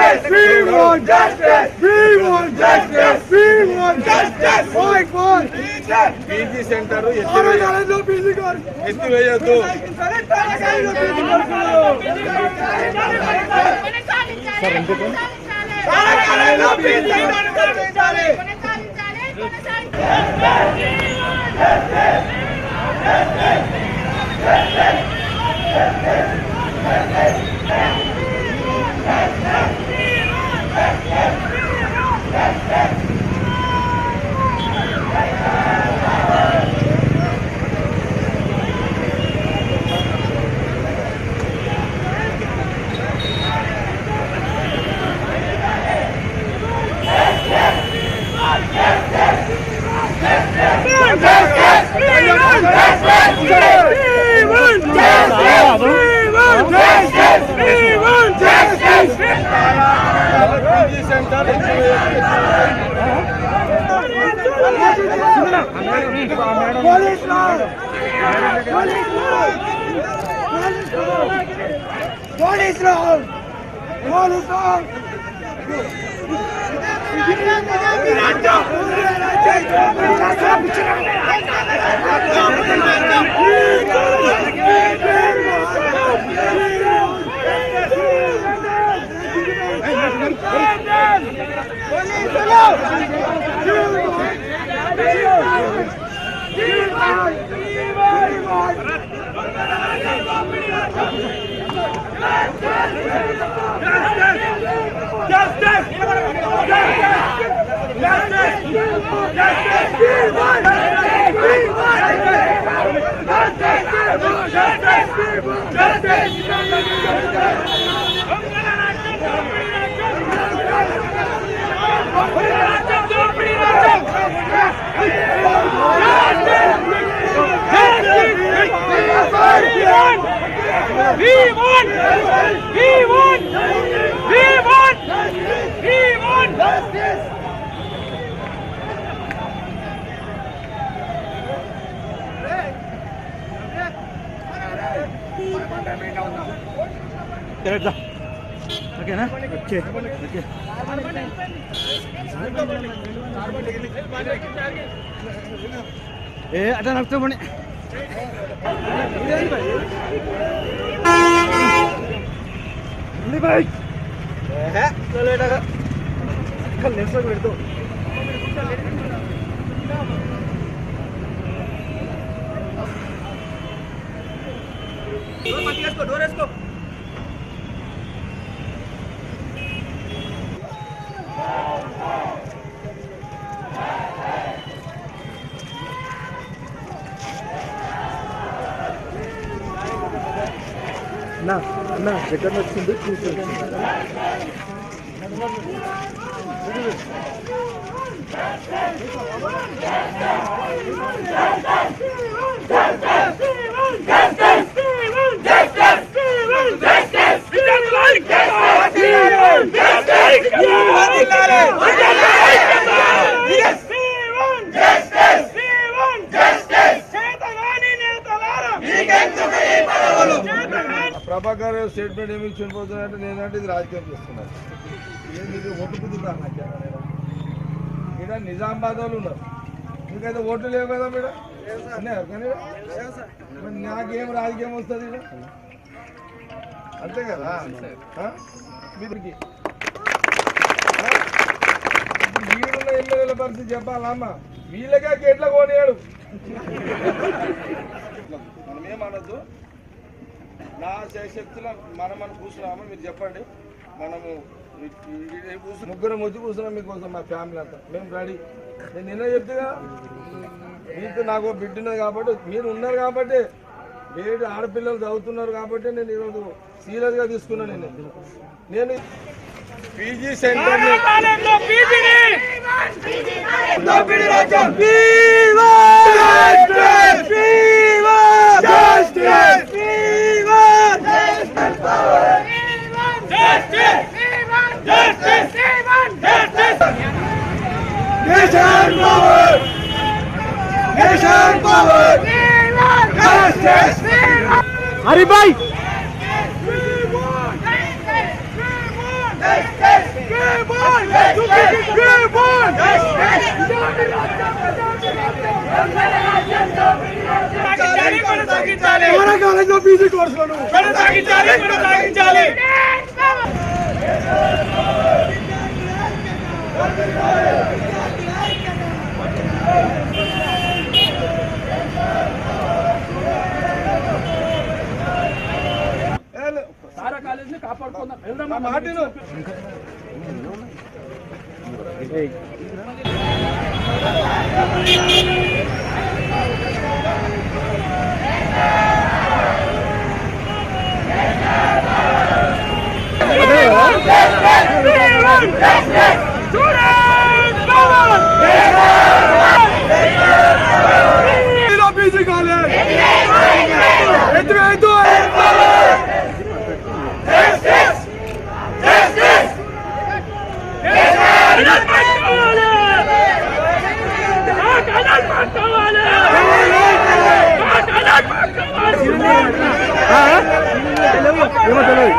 justice. We want justice. We want justice. We want justice. Fight for PG centre ఎత్తివేయద్దు. ఓకేనా? Okay okay. అట్లా నడుపుతామని పెడతావు. Door వేసుకో. అన్న సెకండ్ వచ్చింది కూర్చోండి. ప్రభాకర్ స్టేట్మెంట్ ఏమి చనిపోతున్నాయంటే నేనంటే ఇది రాజకీయం చేస్తున్నాను. ఇది ఓటు కుదురుతాను నాకు. ఇక్కడ నిజామాబాద్ వాళ్ళు ఉన్నారు, మీకైతే ఓట్లు లేవు కదా మేడం. కానీ నాకేం రాజకీయం వస్తుంది అంతే కదా. వీరికి వీడున్న ఎమ్మెల్యేల పరిస్థితి చెప్పాలా అమ్మ? వీళ్ళకే గేట్ల కోనియాడు. మనం ఏమనొద్దు. నా శక్తిలో మనం కూర్చున్నామా మీరు చెప్పండి. మనము ముగ్గురం వచ్చి కూర్చున్నాం మీకోసం, మా ఫ్యామిలీ అంతా మేము రెడీ. నేను నిన్న చెప్తుగా మీకు నాకు బిడ్డ ఉన్నది కాబట్టి, మీరు ఉన్నారు కాబట్టి, వేడి ఆడపిల్లలు చదువుతున్నారు కాబట్టి నేను ఈరోజు సీరియస్గా తీసుకున్నాను. నేను పీజీ సెంటర్ హరి భాయ్ కాలేజీలో పీజీ కోర్సులను కొనసాగించాలి. సారా కాలేజీని కాపాడుకుందాం. వెళ్దాం మాటను. పీజీ కాలేజ్ ఏమో తెలియదు.